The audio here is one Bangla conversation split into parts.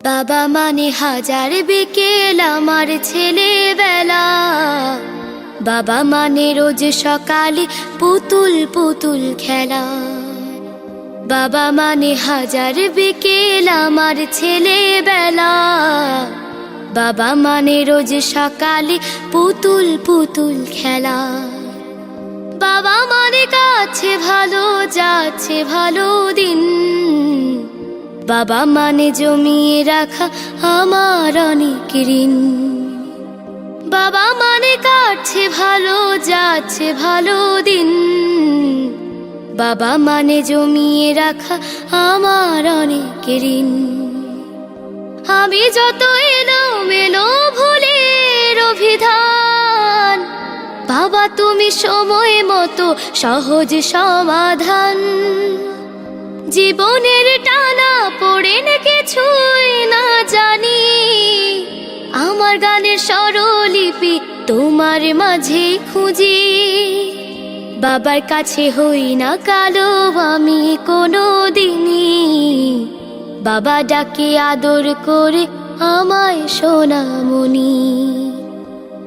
বাবা মানে হাজার বিকেল আমার ছেলেবেলা। বাবা মানে রোজ সকালে পুতুল পুতুল খেলা। বাবা মানে হাজার বিকেল আমার ছেলেবেলা। বাবা মানে রোজ সকালে পুতুল পুতুল খেলা। বাবা মানে কাছে ভালো যাচ্ছে ভালো দিন। বাবা মানে জমিয়ে রাখা আমার অনেক ঋণ। বাবা মানে কাটছে ভালো যাচ্ছে ভালো দিন। বাবা মানে জমিয়ে রাখা আমার অনেক ঋণ। আমি যত এলোমেলো ভুলের অভিধান, বাবা তুমি সময় মতো সহজ সমাধান। জীবনের টানা পড়ে না কিছুই না জানি, আমার গানের স্বরলিপি তোমার মাঝে খুঁজি। বাবার কাছে হই না কালো আমি কোনো দিনই, বাবা ডাকে আদর করে আমায় সোনামণি।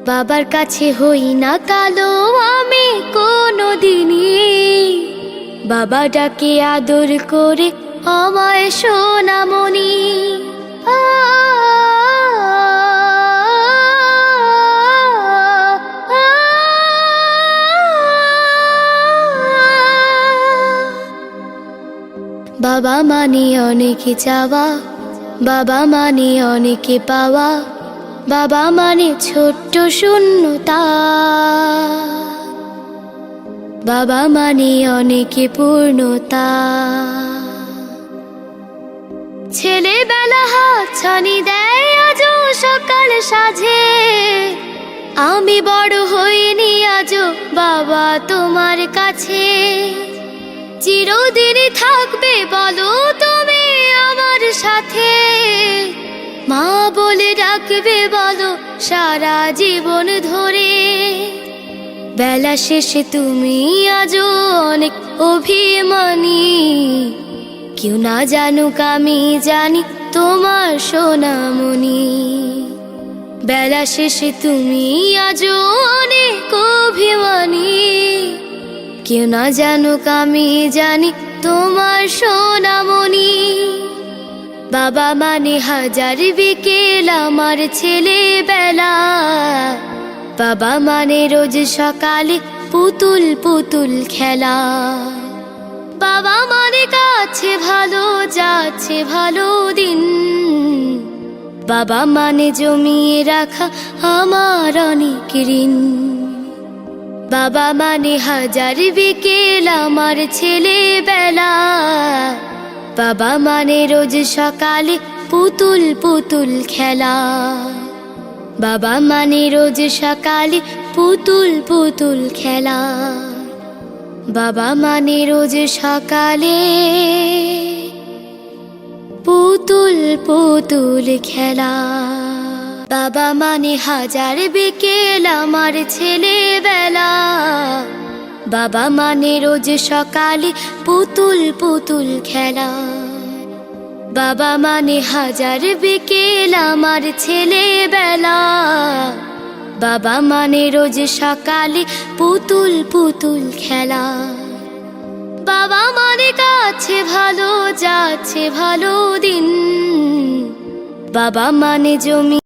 বাবার কাছে হই না কালো আমি কোনো দিনই, বাবা ডাকে আদর করে আমায় সোনামণি। বাবা মানে অনেক চাওয়া, বাবা মানে অনেক পাওয়া। বাবা মানে ছোট্ট শূন্যতা, বাবা মানে অনেক পূর্ণতা। ছেলেবেলা হাত ছানি দেয় আজও সকাল সাজে। আমি বড় হইনি আজও বাবা তোমার কাছে। চিরদিনই থাকবে বলো তুমি আমার সাথে, মা বলে ডাকবে বলো সারা জীবন ধরে। বেলা শেষে তুমি আজও অনেক অভিমানী, কেউ না জানুক আমি জানি তোমার সোনামণি। বেলা শেষে তুমি আজও অনেক অভিমানী, কেউ না জানুক আমি জানি তোমার সোনামণি। বাবা মানে হাজার বিকেল আমার ছেলেবেলা। বাবা মানে রোজ সকালে পুতুল পুতুল খেলা। বাবা মানে কাছে ভালো যাচ্ছে ভালো দিন। বাবা মানে জমিয়ে রাখা আমার অনেক ঋণ। বাবা মানে হাজার বিকেল আমার ছেলেবেলা। বাবা মানে রোজ সকালে পুতুল পুতুল খেলা। বাবা মানে রোজ সকালে পুতুল পুতুল খেলা। বাবা মানে রোজ সকালে পুতুল পুতুল খেলা। বাবা মানে হাজার বিকেল আমার ছেলেবেলা। বাবা মানে রোজ সকালে পুতুল পুতুল খেলা। বাবা মানে হাজার বিকেল আমার ছেলেবেলা। বাবা মানে রোজ সকালে পুতুল পুতুল খেলা। বাবা মানে কাছে ভালো যাচ্ছে ভালো দিন। বাবা মানে জমি